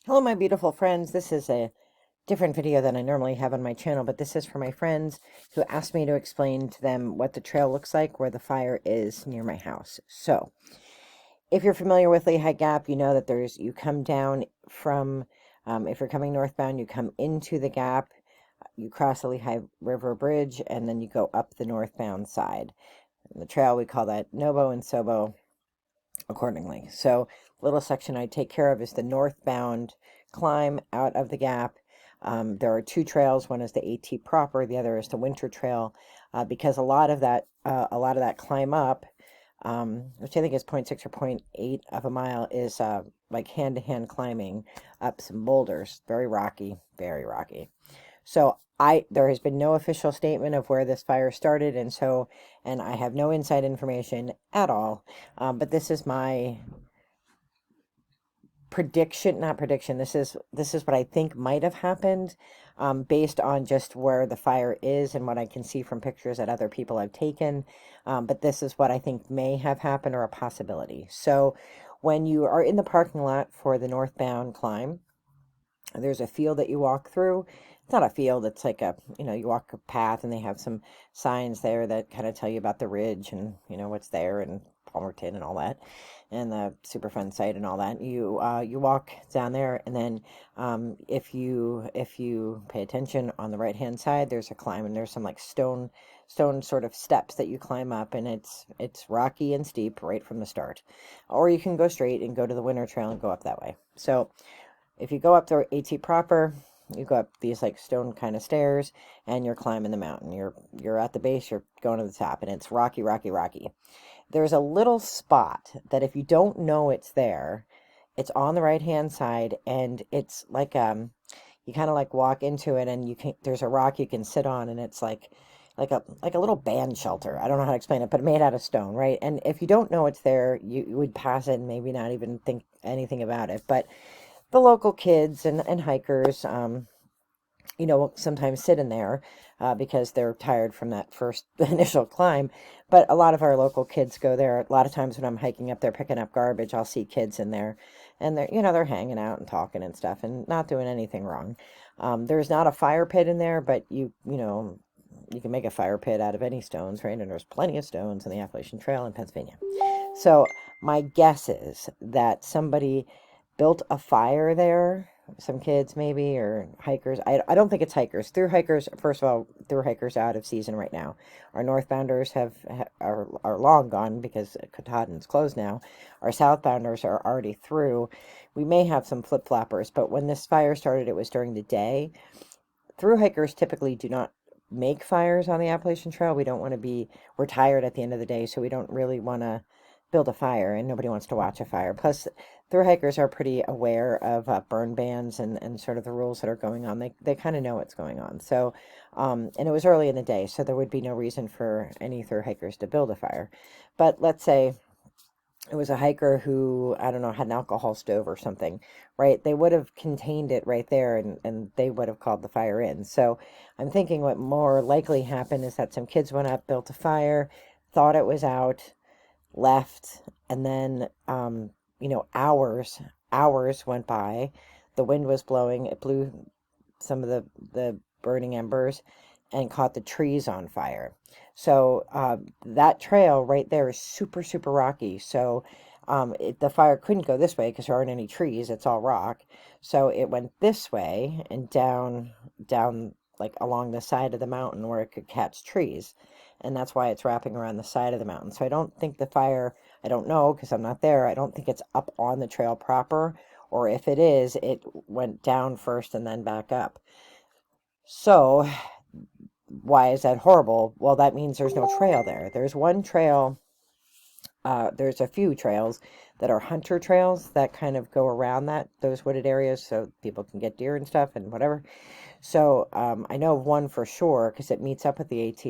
Hello, my beautiful friends. This is a different video than I normally have on my channel, but this is for my friends who asked me to explain to them what the trail looks like where the fire is near my house. So, if you're familiar with Lehigh Gap, you know that you come down from, if you're coming northbound, you come into the gap, you cross the Lehigh River Bridge, and then you go up the northbound side. And the trail, we call that Nobo and Sobo accordingly. So, little section I take care of is the northbound climb out of the gap. There are two trails. One is the AT proper. The other is the winter trail, because a lot of that climb up, which I think is 0.6 or 0.8 of a mile, is like hand-to-hand climbing up some boulders. Very rocky, very rocky. So there has been no official statement of where this fire started, and I have no inside information at all. But this is my prediction, not prediction. This is what I think might have happened, based on just where the fire is and what I can see from pictures that other people have taken. But this is what I think may have happened, or a possibility. So when you are in the parking lot for the northbound climb, there's a field that you walk through. It's not a field, it's like you walk a path, and they have some signs there that kind of tell you about the ridge and, what's there, and Palmerton and all that, and the Superfund site and all that. You walk down there, and then if you pay attention, on the right hand side, there's a climb, and there's some like stone sort of steps that you climb up, and it's rocky and steep right from the start. Or you can go straight and go to the winter trail and go up that way. So if you go up the AT proper, you go up these like stone kind of stairs, and you're climbing the mountain. You're at the base, you're going to the top, and it's rocky, rocky, rocky. There's a little spot that, if you don't know it's there, it's on the right hand side, and it's like you kind of like walk into it, and there's a rock you can sit on, and it's like a little band shelter. I don't know how to explain it, but made out of stone, right? And if you don't know it's there, you would pass it and maybe not even think anything about it. But the local kids and hikers, sometimes sit in there, because they're tired from that first initial climb. But a lot of our local kids go there. A lot of times when I'm hiking up there picking up garbage, I'll see kids in there, and they're hanging out and talking and stuff, and not doing anything wrong. There's not a fire pit in there, but you can make a fire pit out of any stones, right? And there's plenty of stones in the Appalachian Trail in Pennsylvania. So my guess is that somebody built a fire there, some kids maybe, or hikers. I don't think it's hikers. Through hikers, first of all, through hikers are out of season right now. Our northbounders are long gone because Katahdin's closed now. Our southbounders are already through. We may have some flip-floppers, but when this fire started, it was during the day. Through hikers typically do not make fires on the Appalachian Trail. We're tired at the end of the day, so we don't really want to build a fire, and nobody wants to watch a fire. Plus, through hikers are pretty aware of burn bans and sort of the rules that are going on. They kind of know what's going on. So, and it was early in the day, so there would be no reason for any through hikers to build a fire. But let's say it was a hiker who, I don't know, had an alcohol stove or something, right? They would have contained it right there, and they would have called the fire in. So I'm thinking what more likely happened is that some kids went up, built a fire, thought it was out, left, and then hours went by. The wind was blowing. It blew some of the burning embers and caught the trees on fire. So that trail right there is super, super rocky. So the fire couldn't go this way because there aren't any trees. It's all rock. So it went this way and down like along the side of the mountain where it could catch trees. And that's why it's wrapping around the side of the mountain. So I don't think the fire, I don't know because I'm not there, I don't think it's up on the trail proper. Or if it is, it went down first and then back up. So why is that horrible? Well, that means there's no trail there. There's one trail, there's a few trails that are hunter trails that kind of go around those wooded areas so people can get deer and stuff and whatever. So I know of one for sure because it meets up with the AT,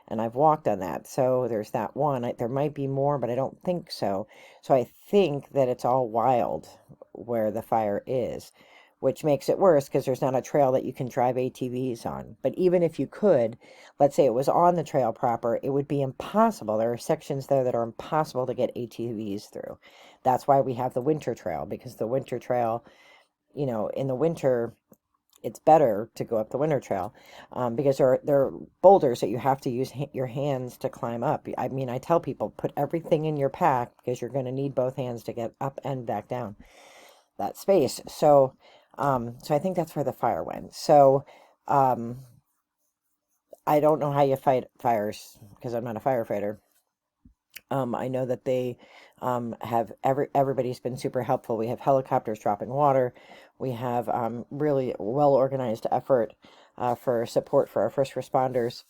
and I've walked on that. So there's that one. There might be more, but I don't think so. So I think that it's all wild where the fire is, which makes it worse because there's not a trail that you can drive ATVs on. But even if you could, let's say it was on the trail proper, it would be impossible. There are sections there that are impossible to get ATVs through. That's why we have the winter trail, because the winter trail you know, in the winter, it's better to go up the winter trail, because there are boulders that you have to use your hands to climb up. I mean, I tell people, put everything in your pack because you're going to need both hands to get up and back down that space. So, so I think that's where the fire went. So, um, I don't know how you fight fires because I'm not a firefighter. I know that they have everybody's been super helpful. We have helicopters dropping water. We have really well organized effort for support for our first responders.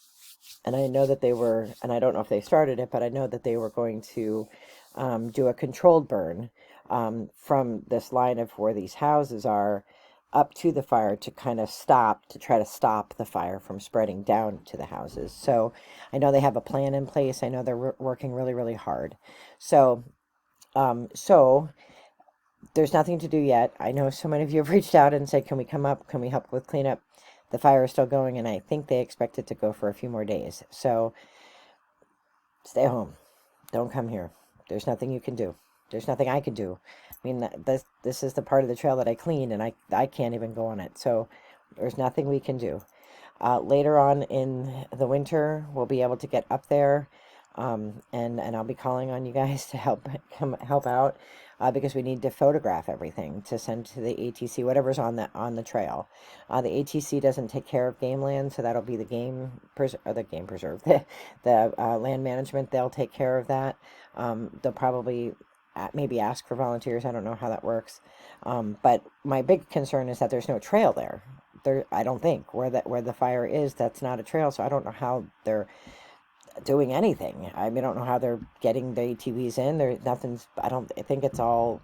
And I know that they were, and I don't know if they started it, but I know that they were going to do a controlled burn from this line of where these houses are up to the fire to kind of try to stop the fire from spreading down to the houses. So I know they have a plan in place. I know they're working really, really hard. So, so there's nothing to do yet. I know so many of you have reached out and said, can we come up? Can we help with cleanup? The fire is still going, and I think they expect it to go for a few more days. So stay home. Don't come here. There's nothing you can do. There's nothing I can do. I mean, this is the part of the trail that I clean, and I can't even go on it. So there's nothing we can do. Later on in the winter, we'll be able to get up there, and I'll be calling on you guys to help out, because we need to photograph everything to send to the ATC, whatever's on the trail. The ATC doesn't take care of game land, so that'll be the game preserve, the land management. They'll take care of that. They'll probably maybe ask for volunteers. I don't know how that works. But my big concern is that there's no trail there. I don't think where the fire is, that's not a trail. So I don't know how they're doing anything. I mean, I don't know how they're getting the ATVs in. I think it's all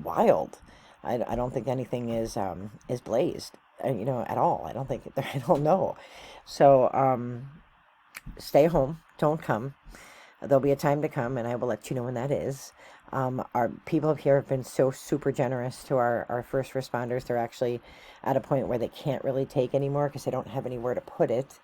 wild. I don't think anything is blazed, you know, at all. I don't think, I don't know. So, stay home. Don't come. There'll be a time to come, and I will let you know when that is. Our people here have been so super generous to our first responders. They're actually at a point where they can't really take anymore because they don't have anywhere to put it.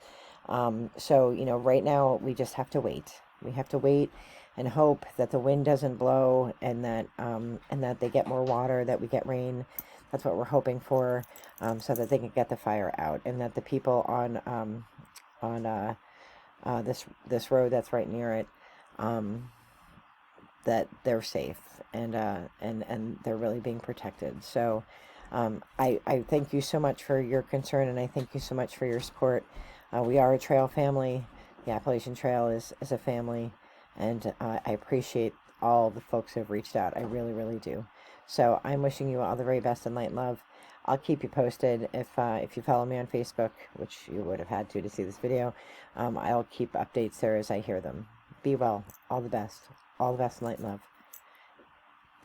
So, you know, right now we just have to wait. We have to wait and hope that the wind doesn't blow, and that they get more water, that we get rain. That's what we're hoping for, so that they can get the fire out, and that the people on this road that's right near it, that they're safe, and they're really being protected. So I thank you so much for your concern, and I thank you so much for your support. We are a trail family. The Appalachian Trail is a family, and I appreciate all the folks who have reached out. I really, really do. So I'm wishing you all the very best in light and love. I'll keep you posted if you follow me on Facebook, which you would have had to see this video. I'll keep updates there as I hear them. Be well. All the best. All the best in light and love.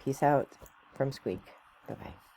Peace out from Squeak. Bye-bye.